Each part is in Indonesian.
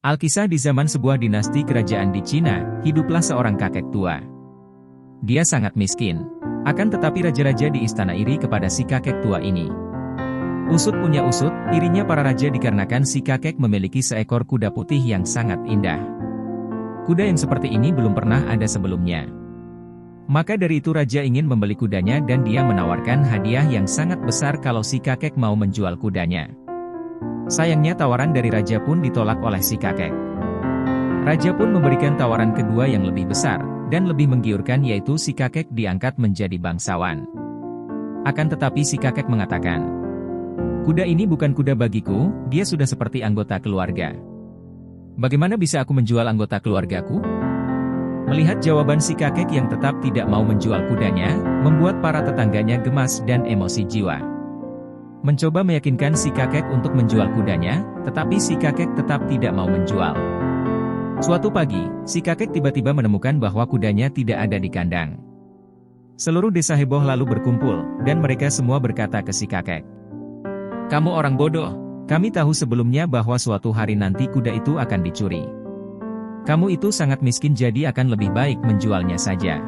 Alkisah di zaman sebuah dinasti kerajaan di Cina, hiduplah seorang kakek tua. Dia sangat miskin. Akan tetapi raja-raja di istana iri kepada si kakek tua ini. Usut punya usut, irinya para raja dikarenakan si kakek memiliki seekor kuda putih yang sangat indah. Kuda yang seperti ini belum pernah ada sebelumnya. Maka dari itu raja ingin membeli kudanya dan dia menawarkan hadiah yang sangat besar kalau si kakek mau menjual kudanya. Sayangnya tawaran dari raja pun ditolak oleh si kakek. Raja pun memberikan tawaran kedua yang lebih besar, dan lebih menggiurkan yaitu si kakek diangkat menjadi bangsawan. Akan tetapi si kakek mengatakan, "Kuda ini bukan kuda bagiku, dia sudah seperti anggota keluarga. Bagaimana bisa aku menjual anggota keluargaku?" Melihat jawaban si kakek yang tetap tidak mau menjual kudanya, membuat para tetangganya gemas dan emosi jiwa. Mencoba meyakinkan si kakek untuk menjual kudanya, tetapi si kakek tetap tidak mau menjual. Suatu pagi, si kakek tiba-tiba menemukan bahwa kudanya tidak ada di kandang. Seluruh desa heboh lalu berkumpul, dan mereka semua berkata ke si kakek, "Kamu orang bodoh, kami tahu sebelumnya bahwa suatu hari nanti kuda itu akan dicuri. Kamu itu sangat miskin jadi akan lebih baik menjualnya saja.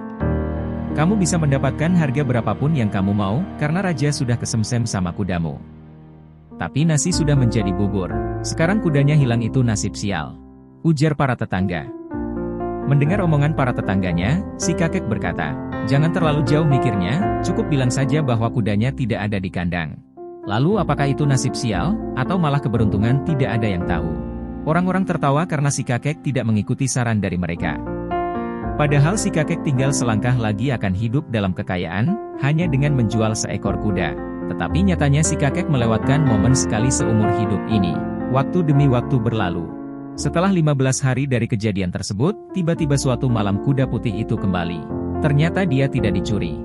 Kamu bisa mendapatkan harga berapapun yang kamu mau, karena raja sudah kesemsem sama kudamu. Tapi nasi sudah menjadi bubur. Sekarang kudanya hilang itu nasib sial," ujar para tetangga. Mendengar omongan para tetangganya, si kakek berkata, "Jangan terlalu jauh mikirnya, cukup bilang saja bahwa kudanya tidak ada di kandang. Lalu apakah itu nasib sial, atau malah keberuntungan tidak ada yang tahu." Orang-orang tertawa karena si kakek tidak mengikuti saran dari mereka. Padahal si kakek tinggal selangkah lagi akan hidup dalam kekayaan, hanya dengan menjual seekor kuda. Tetapi nyatanya si kakek melewatkan momen sekali seumur hidup ini. Waktu demi waktu berlalu. Setelah 15 hari dari kejadian tersebut, tiba-tiba suatu malam kuda putih itu kembali. Ternyata dia tidak dicuri.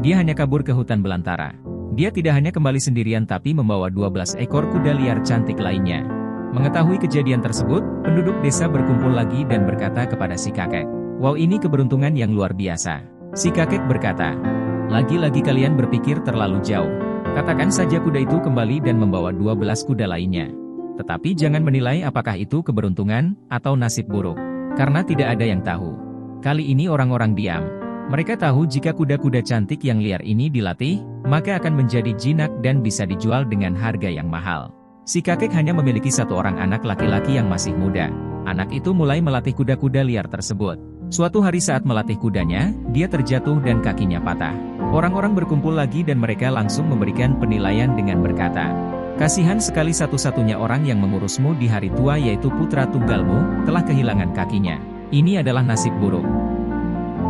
Dia hanya kabur ke hutan belantara. Dia tidak hanya kembali sendirian tapi membawa 12 ekor kuda liar cantik lainnya. Mengetahui kejadian tersebut, penduduk desa berkumpul lagi dan berkata kepada si kakek, "Wow, ini keberuntungan yang luar biasa." Si kakek berkata, "Lagi-lagi kalian berpikir terlalu jauh. Katakan saja kuda itu kembali dan membawa 12 kuda lainnya. Tetapi jangan menilai apakah itu keberuntungan atau nasib buruk. Karena tidak ada yang tahu." Kali ini orang-orang diam. Mereka tahu jika kuda-kuda cantik yang liar ini dilatih, maka akan menjadi jinak dan bisa dijual dengan harga yang mahal. Si kakek hanya memiliki satu orang anak laki-laki yang masih muda. Anak itu mulai melatih kuda-kuda liar tersebut. Suatu hari saat melatih kudanya, dia terjatuh dan kakinya patah. Orang-orang berkumpul lagi dan mereka langsung memberikan penilaian dengan berkata, "Kasihan sekali satu-satunya orang yang mengurusmu di hari tua yaitu putra tunggalmu, telah kehilangan kakinya. Ini adalah nasib buruk."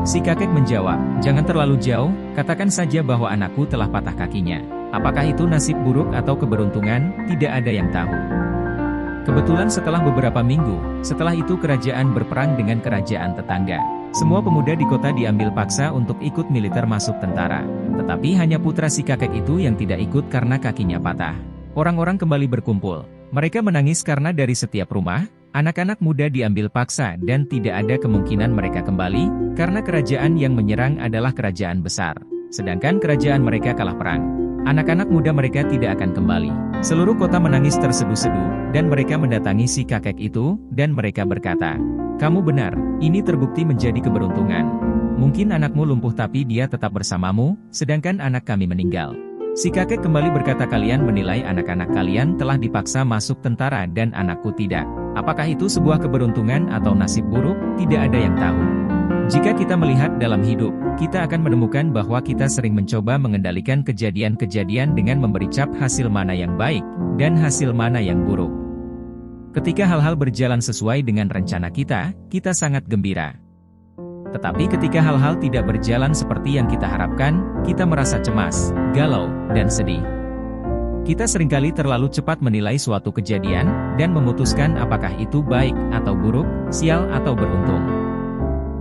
Si kakek menjawab, "Jangan terlalu jauh, katakan saja bahwa anakku telah patah kakinya. Apakah itu nasib buruk atau keberuntungan, tidak ada yang tahu." Kebetulan setelah beberapa minggu, setelah itu kerajaan berperang dengan kerajaan tetangga. Semua pemuda di kota diambil paksa untuk ikut militer masuk tentara. Tetapi hanya putra si kakek itu yang tidak ikut karena kakinya patah. Orang-orang kembali berkumpul. Mereka menangis karena dari setiap rumah, anak-anak muda diambil paksa dan tidak ada kemungkinan mereka kembali, karena kerajaan yang menyerang adalah kerajaan besar. Sedangkan kerajaan mereka kalah perang. Anak-anak muda mereka tidak akan kembali. Seluruh kota menangis terseduh-seduh, dan mereka mendatangi si kakek itu, dan mereka berkata, "Kamu benar, ini terbukti menjadi keberuntungan. Mungkin anakmu lumpuh tapi dia tetap bersamamu, sedangkan anak kami meninggal." Si kakek kembali berkata, "Kalian menilai anak-anak kalian telah dipaksa masuk tentara dan anakku tidak. Apakah itu sebuah keberuntungan atau nasib buruk? Tidak ada yang tahu." Jika kita melihat dalam hidup, kita akan menemukan bahwa kita sering mencoba mengendalikan kejadian-kejadian dengan memberi cap hasil mana yang baik, dan hasil mana yang buruk. Ketika hal-hal berjalan sesuai dengan rencana kita, kita sangat gembira. Tetapi ketika hal-hal tidak berjalan seperti yang kita harapkan, kita merasa cemas, galau, dan sedih. Kita seringkali terlalu cepat menilai suatu kejadian, dan memutuskan apakah itu baik atau buruk, sial atau beruntung.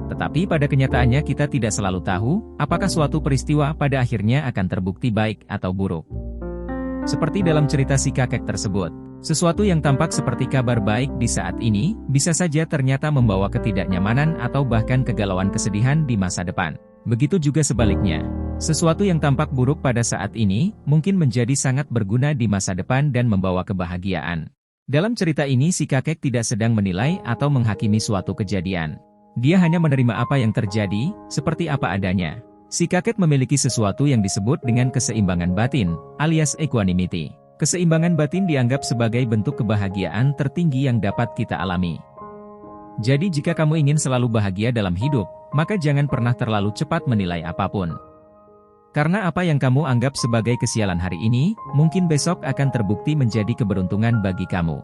Tetapi pada kenyataannya kita tidak selalu tahu, apakah suatu peristiwa pada akhirnya akan terbukti baik atau buruk. Seperti dalam cerita si kakek tersebut, sesuatu yang tampak seperti kabar baik di saat ini, bisa saja ternyata membawa ketidaknyamanan atau bahkan kegalauan kesedihan di masa depan. Begitu juga sebaliknya. Sesuatu yang tampak buruk pada saat ini, mungkin menjadi sangat berguna di masa depan dan membawa kebahagiaan. Dalam cerita ini si kakek tidak sedang menilai atau menghakimi suatu kejadian. Dia hanya menerima apa yang terjadi, seperti apa adanya. Si kakek memiliki sesuatu yang disebut dengan keseimbangan batin, alias equanimity. Keseimbangan batin dianggap sebagai bentuk kebahagiaan tertinggi yang dapat kita alami. Jadi jika kamu ingin selalu bahagia dalam hidup, maka jangan pernah terlalu cepat menilai apapun. Karena apa yang kamu anggap sebagai kesialan hari ini, mungkin besok akan terbukti menjadi keberuntungan bagi kamu.